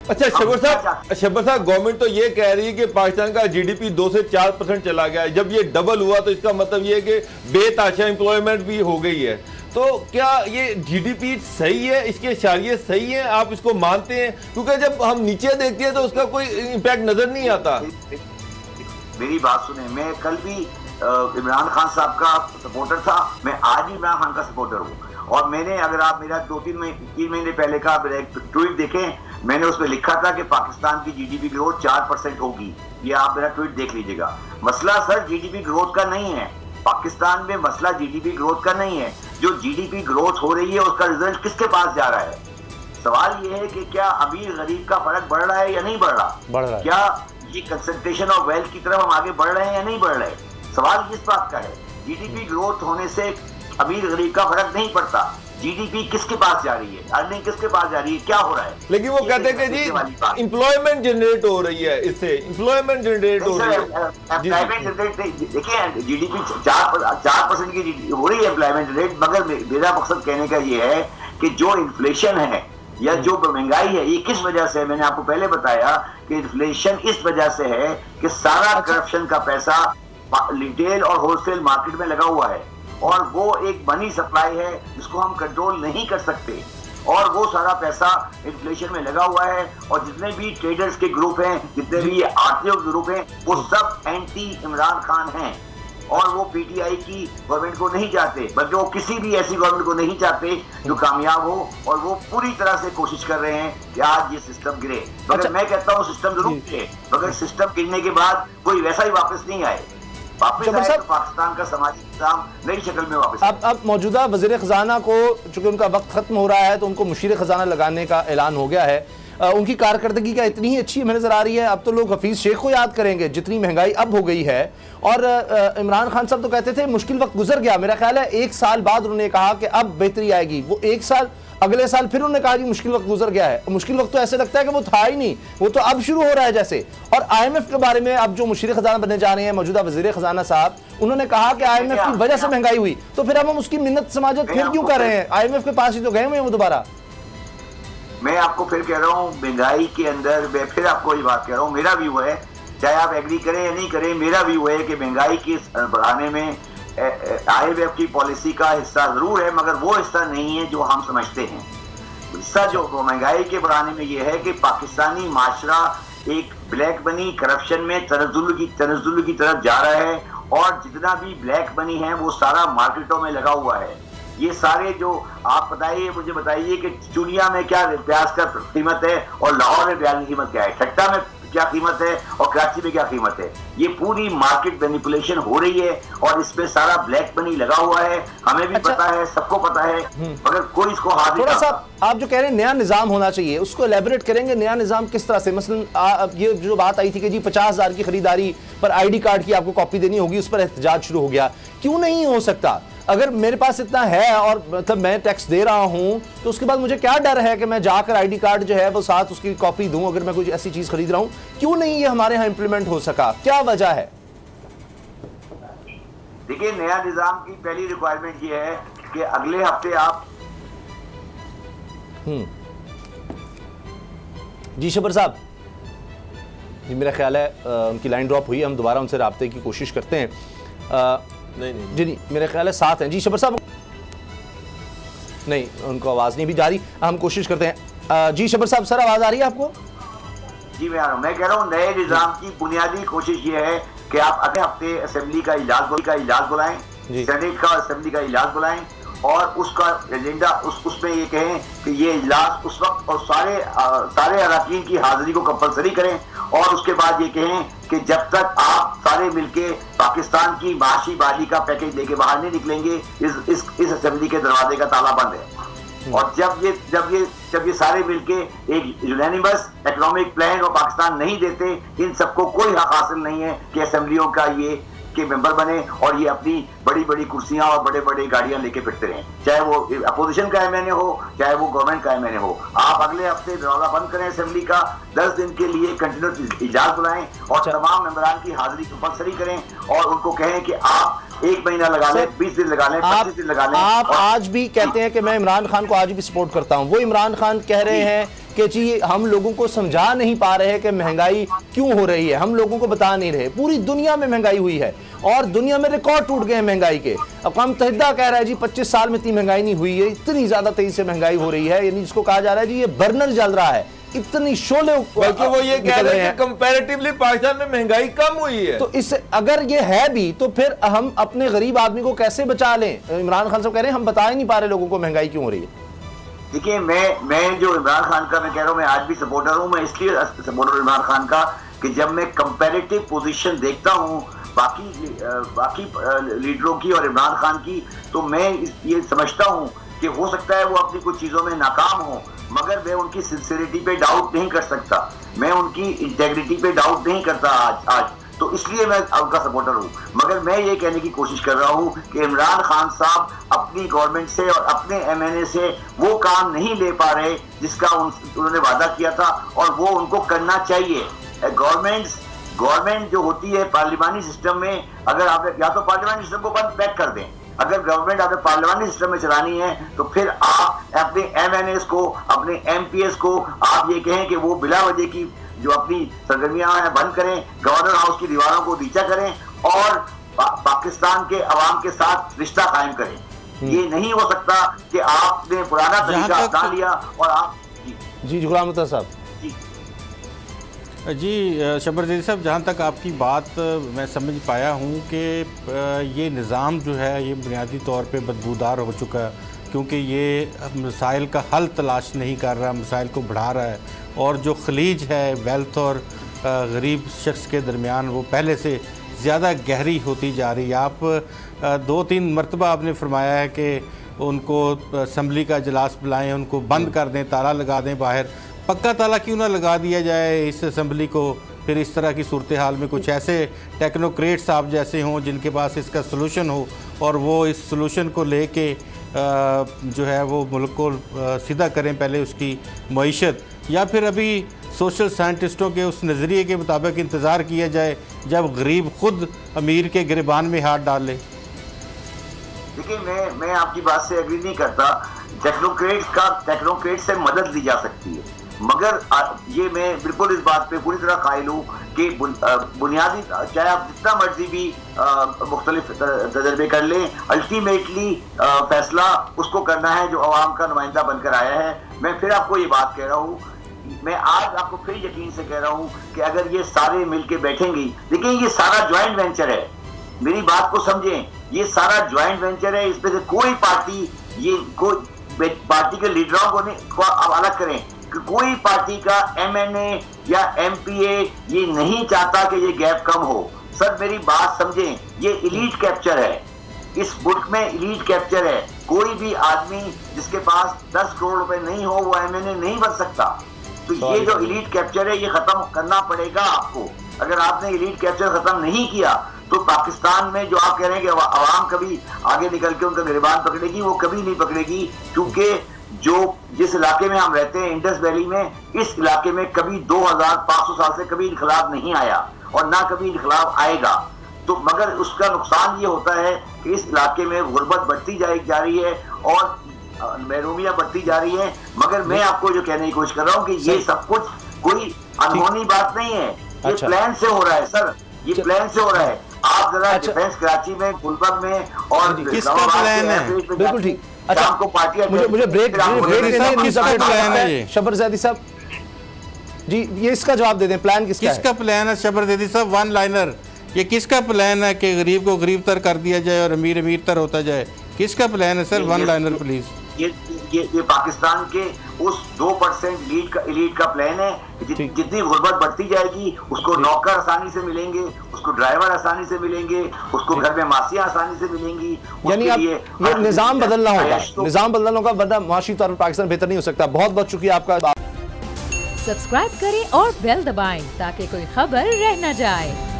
अच्छा शब्बर साहब, गवर्नमेंट तो ये कह रही है कि पाकिस्तान का जीडीपी 2 से 4% चला गया है। जब ये डबल हुआ तो इसका मतलब ये है कि बेतहाशा एम्प्लॉयमेंट भी हो गई है। तो क्या ये जीडीपी सही है, इसके इशारे सही है, आप इसको मानते हैं? क्योंकि जब हम नीचे देखते हैं तो उसका कोई इम्पैक्ट नजर नहीं आता। मेरी बात सुने, मैं कल भी इमरान खान साहब का सपोर्टर था, मैं आज भी इमरान खान का सपोर्टर हूँ। और मैंने, अगर आप मेरा 3 महीने पहले का ट्वीट देखें, मैंने उसमें लिखा था कि पाकिस्तान की जीडीपी ग्रोथ 4% होगी। ये आप मेरा ट्वीट देख लीजिएगा। मसला सर जीडीपी ग्रोथ का नहीं है, पाकिस्तान में मसला जीडीपी ग्रोथ का नहीं है। जो जीडीपी ग्रोथ हो रही है उसका रिजल्ट किसके पास जा रहा है? सवाल ये है कि क्या अमीर गरीब का फर्क बढ़ रहा है या नहीं बढ़ रहा? क्या ये कंसंट्रेशन ऑफ वेल्थ की तरफ हम आगे बढ़ रहे हैं या नहीं बढ़ रहे? सवाल इस बात का है। जीडीपी ग्रोथ होने से अमीर गरीब का फर्क नहीं पड़ता। जीडीपी किसके पास जा रही है, अर्निंग किसके पास जा रही है, क्या हो रहा है? लेकिन वो कहते हैं कि जी एम्प्लॉयमेंट जनरेट हो रही है, इससे एम्प्लॉयमेंट जनरेट हो रही है। देखिए जीडीपी 4% की हो रही है एम्प्लॉयमेंट जनरेट, मगर मेरा मकसद कहने का ये है कि जो इन्फ्लेशन है या जो महंगाई है, ये किस वजह से है? मैंने आपको पहले बताया कि इन्फ्लेशन इस वजह से है कि सारा करप्शन का पैसा रिटेल और होलसेल मार्केट में लगा हुआ है, और वो एक मनी सप्लाई है जिसको हम कंट्रोल नहीं कर सकते, और वो सारा पैसा इन्फ्लेशन में लगा हुआ है। और जितने भी ट्रेडर्स के ग्रुप हैं, जितने भी आरटीओ ग्रुप हैं, वो सब एंटी इमरान खान हैं, और वो पीटीआई की गवर्नमेंट को नहीं चाहते, बल्कि वो किसी भी ऐसी गवर्नमेंट को नहीं चाहते जो कामयाब हो। और वो पूरी तरह से कोशिश कर रहे हैं कि आज ये सिस्टम गिरे। मगर मैं कहता हूँ सिस्टम जरूर गिरे, मगर सिस्टम गिरने के बाद कोई वैसा ही वापस नहीं आए। वापस आए तो पाकिस्तान का समाजी निजाम नई शक्ल में वापस। अब मौजूदा वज़ीर ख़ज़ाना को चूंकि उनका वक्त खत्म हो रहा है तो उनको मुशीर ख़ज़ाना लगाने का ऐलान हो गया है। उनकी कारकर्दगी क्या इतनी ही अच्छी हमें नज़र आ रही है? अब तो लोग हफीज़ शेख को याद करेंगे, जितनी महंगाई अब हो गई है। और इमरान खान साहब तो कहते थे मुश्किल वक्त गुजर गया, मेरा ख्याल है 1 साल बाद उन्होंने कहा कि अब बेहतरी आएगी। वो 1 साल अगले साल फिर उन्होंने कहा कि मुश्किल वक्त गुजर गया है। मुश्किल वक्त तो ऐसे लगता है कि वो था ही नहीं, वो तो अब शुरू हो रहा है जैसे। और IMF के बारे में अब जो मुशीर ख़ज़ाना बनने जा रहे हैं मौजूदा वज़ीर ख़ज़ाना साहब, उन्होंने कहा कि IMF की वजह से महंगाई हुई, तो फिर अब हम उसकी मिन्नत समाजत फिर क्यों कर रहे हैं? IMF के पास ही तो गए हुए हैं वो दोबारा। मैं आपको फिर कह रहा हूँ महंगाई के अंदर, मैं फिर आपको ये बात कह रहा हूँ, मेरा व्यू है, चाहे आप एग्री करें या नहीं करें, मेरा व्यू है कि महंगाई की बढ़ाने में IMF की पॉलिसी का हिस्सा जरूर है, मगर वो हिस्सा नहीं है जो हम समझते हैं। हिस्सा जो महंगाई के बढ़ाने में ये है कि पाकिस्तानी माशरा एक ब्लैक मनी करप्शन में तनज़्ज़ुल की तरफ जा रहा है, और जितना भी ब्लैक मनी है वो सारा मार्केटों में लगा हुआ है। ये सारे जो आप बताइए, मुझे बताइए कि चुनिया में क्या प्याज का कीमत है और लाहौर में प्याज की कीमत क्या है, ठट्टा में क्या कीमत है और कराची में क्या कीमत है। ये पूरी मार्केट मैनिपुलेशन हो रही है और इसमें सारा ब्लैक मनी लगा हुआ है। हमें भी पता है, सबको पता है, मगर कोई इसको हाथ नहीं। थोड़ा सा आप जो कह रहे हैं नया निजाम होना चाहिए, उसको एलेबोरेट करेंगे। नया निजाम किस तरह से? मसलन ये जो बात आई थी कि जी 50,000 की खरीदारी पर ID कार्ड की आपको कॉपी देनी होगी, उस पर एहतजाज शुरू हो गया। क्यों नहीं हो सकता? अगर मेरे पास इतना है और मतलब मैं टैक्स दे रहा हूं, तो उसके बाद मुझे क्या डर है कि मैं जाकर ID कार्ड जो है वो साथ उसकी कॉपी दूं अगर मैं कोई ऐसी चीज खरीद रहा हूं? क्यों नहीं ये हमारे यहाँ इंप्लीमेंट हो सका? क्या वजह है? देखिए, नया निजाम की पहली रिक्वायरमेंट ये है कि अगले हफ्ते आप जी शब्बर साहब, जी मेरा ख्याल है उनकी लाइन ड्रॉप हुई है, हम दोबारा उनसे राब्ते की कोशिश करते हैं। नहीं जी, मेरे ख्याल है साथ हैं जी शब्बर साहब। नहीं, उनको आवाज़ नहीं भी जा रही, हम कोशिश करते हैं। जी शब्बर साहब, सर आवाज़ आ रही है आपको? जी मैं आ रहा हूँ। मैं कह रहा हूँ नए निजाम की बुनियादी कोशिश ये है कि आप अगले हफ्ते असेंबली का इजलास बुलाएं, सेनेट का असेंबली का इजलास बुलाएं, और उसका एजेंडा उसमें ये कहें कि ये इजलास उस वक्त और सारे अरकान की हाजिरी को कंपलसरी करें, और उसके बाद ये कहें कि जब तक आप सारे मिलके पाकिस्तान की माशी बाजी का पैकेज लेके बाहर नहीं निकलेंगे, इस असेंबली के दरवाजे का ताला बंद है। और जब ये सारे मिलके एक यूनानिमस इकोनॉमिक प्लान और पाकिस्तान नहीं देते, इन सबको कोई हक हासिल नहीं है कि असेंबलियों का ये के मेंबर बने और ये अपनी बड़ी बड़ी कुर्सियां और बड़े बड़े गाड़ियां लेके फिरते रहें, चाहे वो अपोजिशन का MNA हो चाहे वो गवर्नमेंट का MNA हो। आप अगले हफ्ते दरवाजा बंद करें असेंबली का, 10 दिन के लिए कंटिन्यूस इजलास बुलाएं और तमाम मेंबरान की हाजिरी कंपलसरी करें, और उनको कहें कि आप 1 महीना लगा लें, 20 दिन लगा लें, 25 दिन लगा लें। आप आज भी कहते हैं कि मैं इमरान खान को आज भी सपोर्ट करता हूं। वो इमरान खान कह रहे हैं कि जी हम लोगों को समझा नहीं पा रहे कि महंगाई क्यों हो रही है, हम लोगों को बता नहीं रहे। पूरी दुनिया में महंगाई हुई है और दुनिया में रिकॉर्ड टूट गए हैं महंगाई के। अक़वाम मुत्तहिदा कह रहा है जी 25 साल में इतनी महंगाई नहीं हुई है, इतनी ज्यादा तेजी से महंगाई हो रही है, यानी जिसको कहा जा रहा है जी ये बर्नर जल रहा है, इतनी शोले। बल्कि वो ये कह रहे हैं कि कंपैरेटिवली पाकिस्तान में महंगाई कम हुई है। तो इस अगर ये है भी तो फिर हम अपने गरीब आदमी को कैसे बचा लें? इमरान खान साहब कह रहे हैं हम बता ही नहीं पा रहे लोगों को महंगाई क्यों हो रही है। देखिए, मैं जो इमरान खान का मैं कह रहा हूँ, मैं आज भी सपोर्टर हूँ। मैं इसलिए सपोर्टर इमरान खान का कि जब मैं कंपैरेटिव पोजीशन देखता हूँ बाकी लीडरों की और इमरान खान की, तो मैं ये समझता हूँ कि हो सकता है वो अपनी कुछ चीजों में नाकाम हो, मगर मैं उनकी सिंसियरिटी पे डाउट नहीं कर सकता, मैं उनकी इंटेग्रिटी पे डाउट नहीं करता आज। तो इसलिए मैं उनका सपोर्टर हूँ। मगर मैं ये कहने की कोशिश कर रहा हूँ कि इमरान खान साहब अपनी गवर्नमेंट से और अपने MNA से वो काम नहीं ले पा रहे जिसका उन्होंने वादा किया था, और वो उनको करना चाहिए। गवर्नमेंट जो होती है पार्लिमानी सिस्टम में, अगर आप या तो पार्लिमानी सिस्टम को बंद बैक कर दें, अगर गवर्नमेंट आपने पार्लियामेंट्री सिस्टम में चलानी है तो फिर आप अपने MNAs को, अपने MPs को आप ये कहें कि वो बिला वजह की जो अपनी सरगर्मियां हैं बंद करें, गवर्नर हाउस की दीवारों को नीचा करें और पाकिस्तान के अवाम के साथ रिश्ता कायम करें। ये नहीं हो सकता कि आपने पुराना तरीका अपना लिया और आप जी गुलाम मुत्तहर साहब। जी शब्बर ज़ैदी साहब, जहाँ तक आपकी बात मैं समझ पाया हूँ कि ये निज़ाम जो है ये बुनियादी तौर पे बदबूदार हो चुका है, क्योंकि ये मसाइल का हल तलाश नहीं कर रहा, मसाइल को बढ़ा रहा है, और जो खलीज है वेल्थ और गरीब शख्स के दरमियान वो पहले से ज़्यादा गहरी होती जा रही है। आप 2-3 मरतबा आपने फरमाया है कि उनको असम्बली का इजलास बुलाएँ, उनको बंद कर दें, ताला लगा दें बाहर। पक्का ताला क्यों ना लगा दिया जाए इस असम्बली को? फिर इस तरह की सूरत हाल में कुछ ऐसे टेक्नोक्रेट्स आप जैसे हों जिनके पास इसका सलूशन हो, और वो इस सलूशन को लेके जो है वो मुल्क को सीधा करें, पहले उसकी मईशत, या फिर अभी सोशल साइंटिस्टों के उस नज़रिए के मुताबिक इंतज़ार किया जाए जब गरीब खुद अमीर के गिरबान में हाथ डाल ले? देखिए, मैं आपकी बात से एग्री नहीं करता। टेक्नोक्रेट से मदद ली जा सकती है, मगर ये मैं बिल्कुल इस बात पे पूरी तरह कायल हूँ कि बुनियादी, चाहे आप जितना मर्जी भी मुख्तलिफ तजर्बे कर लें, अल्टीमेटली फैसला उसको करना है जो अवाम का नुमाइंदा बनकर आया है। मैं फिर आपको ये बात कह रहा हूँ, मैं आज आपको फिर यकीन से कह रहा हूँ कि अगर ये सारे मिलके बैठेंगे, देखिए ये सारा ज्वाइंट वेंचर है, मेरी बात को समझें, ये सारा ज्वाइंट वेंचर है। इसमें से कोई पार्टी के लीडरों को आप अलग करें कि कोई पार्टी का MNA या MPA ये नहीं चाहता कि ये गैप कम हो। सर मेरी बात समझें, ये इलीट कैप्चर है, इस मुल्क में इलीट कैप्चर है। कोई भी आदमी जिसके पास 10 करोड़ रुपए नहीं हो वो MNA नहीं बन सकता। तो ये जो इलीट कैप्चर है ये खत्म करना पड़ेगा आपको। अगर आपने इलीट कैप्चर खत्म नहीं किया तो पाकिस्तान में जो आप कह रहे हैं कि आवाम कभी आगे निकल के उनका गिरबान पकड़ेगी, वो कभी नहीं पकड़ेगी, क्योंकि जिस इलाके में हम रहते हैं इंडस वैली में, इस इलाके में कभी 2500 साल से कभी इनकलाब नहीं आया और ना कभी इनकलाब आएगा। तो मगर उसका नुकसान ये होता है कि इस इलाके में गुर्बत बढ़ती जा रही है और महरूमियां बढ़ती जा रही है। मगर मैं आपको जो कहने की कोशिश कर रहा हूँ कि ये सब कुछ कोई अनहोनी बात नहीं है, ये प्लान से हो रहा है सर, ये प्लान से हो रहा है। आप जरा डिफेंस कराची में, गुलबर्ग में और किसका प्लान है? बिल्कुल ठीक। अच्छा आपको पार्टी मुझे ब्रेक शब्बर ज़ैदी साहब जी, ये इसका जवाब दे दें, प्लान किसका प्लान है? शब्बर ज़ैदी साहब, वन लाइनर, ये किसका प्लान है कि गरीब को गरीब तर कर दिया जाए और अमीर अमीर तर होता जाए? किसका प्लान है सर? One liner please. ये पाकिस्तान के उस 2% इलीट का प्लान है। जितनी गुर्बत बढ़ती जाएगी उसको नौकर आसानी से मिलेंगे, उसको ड्राइवर आसानी से मिलेंगे, उसको घर में मासियां आसानी से मिलेंगी। यानी अब ये निजाम बदलना होगा, निजाम बदलना होगा, वरना माशी तौर पर पाकिस्तान बेहतर नहीं हो सकता। बहुत बहुत शुक्रिया आपका। सब्सक्राइब करें और बेल दबाएं ताकि कोई खबर रह न जाए।